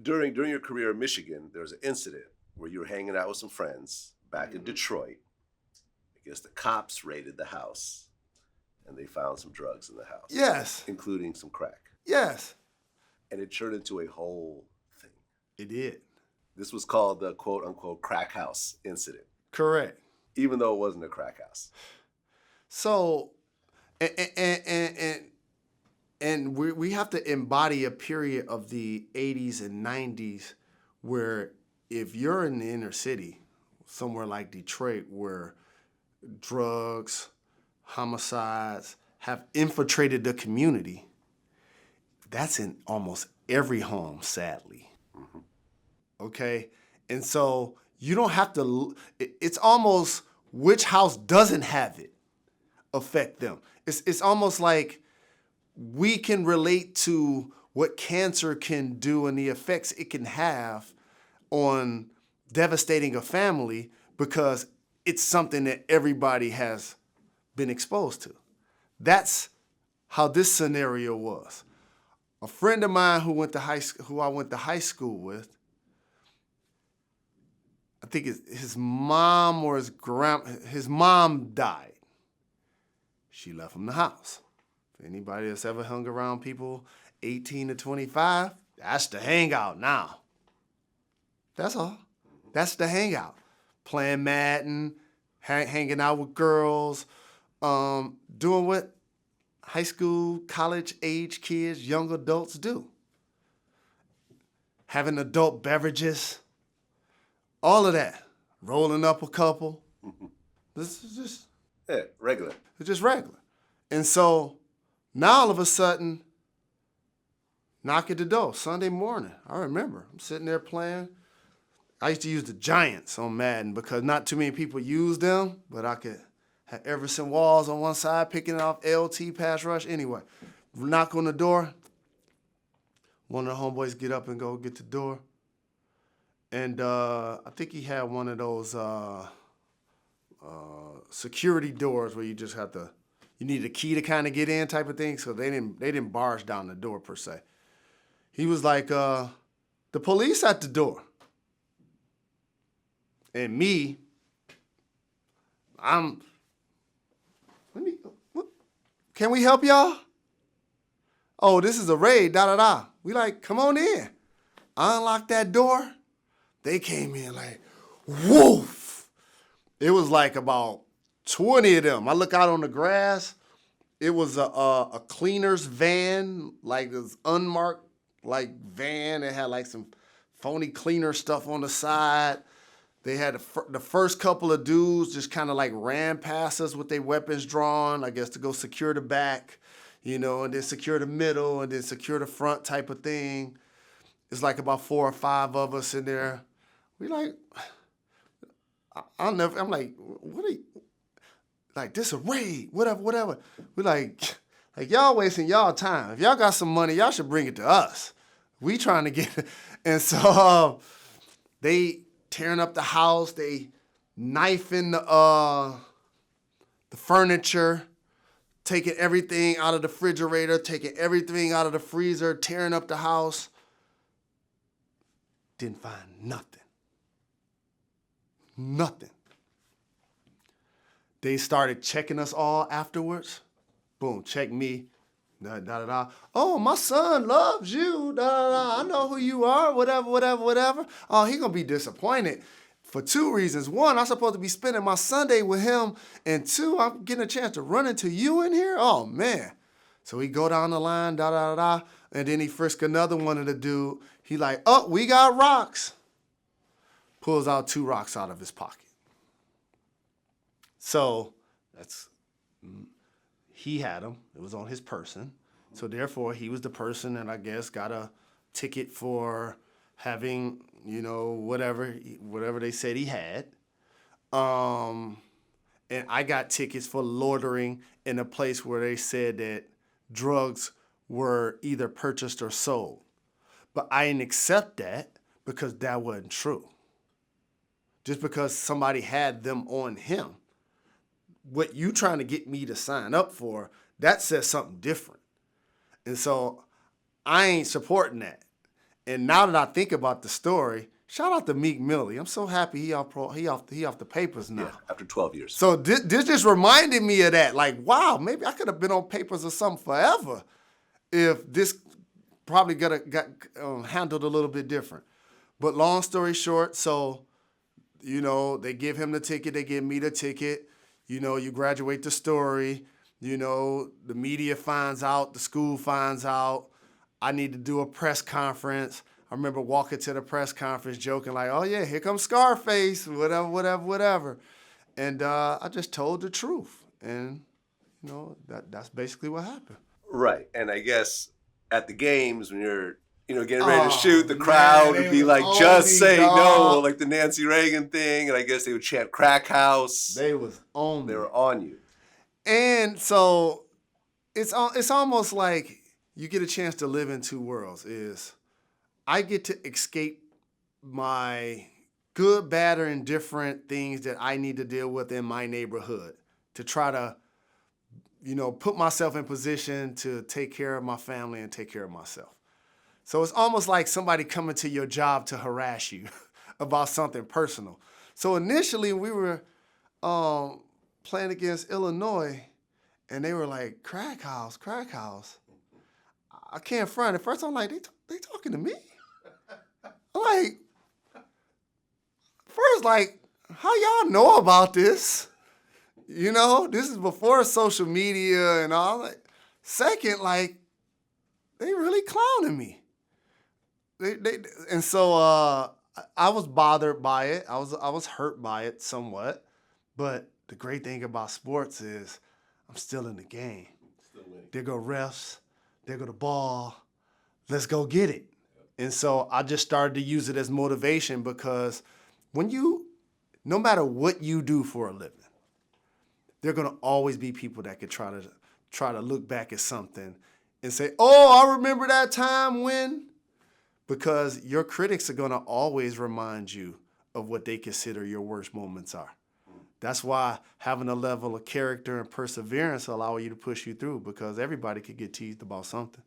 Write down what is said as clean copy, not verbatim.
during your career in Michigan, there was an incident where you were hanging out with some friends back in Detroit. I guess the cops raided the house and they found some drugs in the house. Yes. Including some crack. Yes. And it turned into a whole thing. It did. This was called the quote unquote crack house incident. Correct. Even though it wasn't a crack house. So, and we have to embody a period of the 80s and 90s where if you're in the inner city, somewhere like Detroit, where drugs, homicides have infiltrated the community, that's in almost every home, sadly. Mm-hmm. Okay? And so you don't have to, it's almost which house doesn't have it affect them. It's almost like we can relate to what cancer can do and the effects it can have on devastating a family because it's something that everybody has been exposed to. That's how this scenario was. A friend of mine who I went to high school with, I think his mom or his mom died. She left him the house. For anybody that's ever hung around people 18 to 25, that's the hangout now. That's all. That's the hangout. Playing Madden, hanging out with girls, doing what high school, college age kids, young adults do. Having adult beverages, all of that. Rolling up a couple. This is just... Yeah, regular. It's just regular. And so now all of a sudden, knock at the door, Sunday morning. I remember. I'm sitting there playing. I used to use the Giants on Madden because not too many people use them, but I could have Everson Walls on one side, picking it off LT pass rush. Anyway, knock on the door. One of the homeboys get up and go get the door. And I think he had one of those security doors where you just have to, you need a key to kind of get in type of thing. So they didn't barge down the door per se. He was like, the police at the door. And me, can we help y'all? Oh, this is a raid, da-da-da. We like, come on in. I unlocked that door. They came in like, woof. It was like about 20 of them. I look out on the grass. It was a cleaner's van, like this unmarked like van. It had like some phony cleaner stuff on the side. They had the first couple of dudes just kind of like ran past us with their weapons drawn, I guess to go secure the back, and then secure the middle and then secure the front type of thing. It's like about 4 or 5 of us in there. We like, I'm like, what are you, like this a raid, whatever. We like y'all wasting y'all time. If y'all got some money, y'all should bring it to us. We trying to get it. And so they tearing up the house, they knifing the furniture, taking everything out of the refrigerator, taking everything out of the freezer, tearing up the house. Didn't find nothing. Nothing. They started checking us all afterwards. Boom, check me. Da-da-da. Oh, my son loves you. Da-da-da. I know who you are. Whatever. Oh, he going to be disappointed for 2 reasons. 1, I'm supposed to be spending my Sunday with him. And 2, I'm getting a chance to run into you in here. Oh, man. So we go down the line, da-da-da. And then he frisk another one of the dude. He like, oh, we got rocks. Pulls out 2 rocks out of his pocket. So he had them. It was on his person. So therefore, he was the person that I guess got a ticket for having, whatever they said he had. And I got tickets for loitering in a place where they said that drugs were either purchased or sold. But I didn't accept that because that wasn't true. Just because somebody had them on him, what you trying to get me to sign up for, that says something different. And so I ain't supporting that. And now that I think about the story, shout out to Meek Millie. I'm so happy he off the papers now. Yeah, after 12 years. So this just reminded me of that. Like, wow, maybe I could have been on papers or something forever if this probably got handled a little bit different. But long story short, so, they give him the ticket, they give me the ticket. You graduate the story. The media finds out, the school finds out. I need to do a press conference. I remember walking to the press conference joking like, oh, yeah, here comes Scarface, whatever. And I just told the truth. And, that's basically what happened. Right. And I guess at the games when you're, getting ready to shoot, the crowd would be like, just say no, like the Nancy Reagan thing. And I guess they would chant crack house. They was on me. They were on you. And so it's almost like you get a chance to live in two worlds. Is I get to escape my good, bad, or indifferent things that I need to deal with in my neighborhood to try to, put myself in position to take care of my family and take care of myself. So it's almost like somebody coming to your job to harass you about something personal. So initially we were playing against Illinois, and they were like, crack house. I can't front. At first I'm like, they talking to me? I'm like, first, like, how y'all know about this? This is before social media and all that. Second, like, they really clowning me. And so I was bothered by it. I was hurt by it somewhat. But the great thing about sports is I'm still in the game. Still winning. There go refs. There go the ball. Let's go get it. And so I just started to use it as motivation because no matter what you do for a living, there are going to always be people that could try to look back at something and say, oh, I remember that time when, because your critics are going to always remind you of what they consider your worst moments are. That's why having a level of character and perseverance allow you to push you through, because everybody could get teased about something.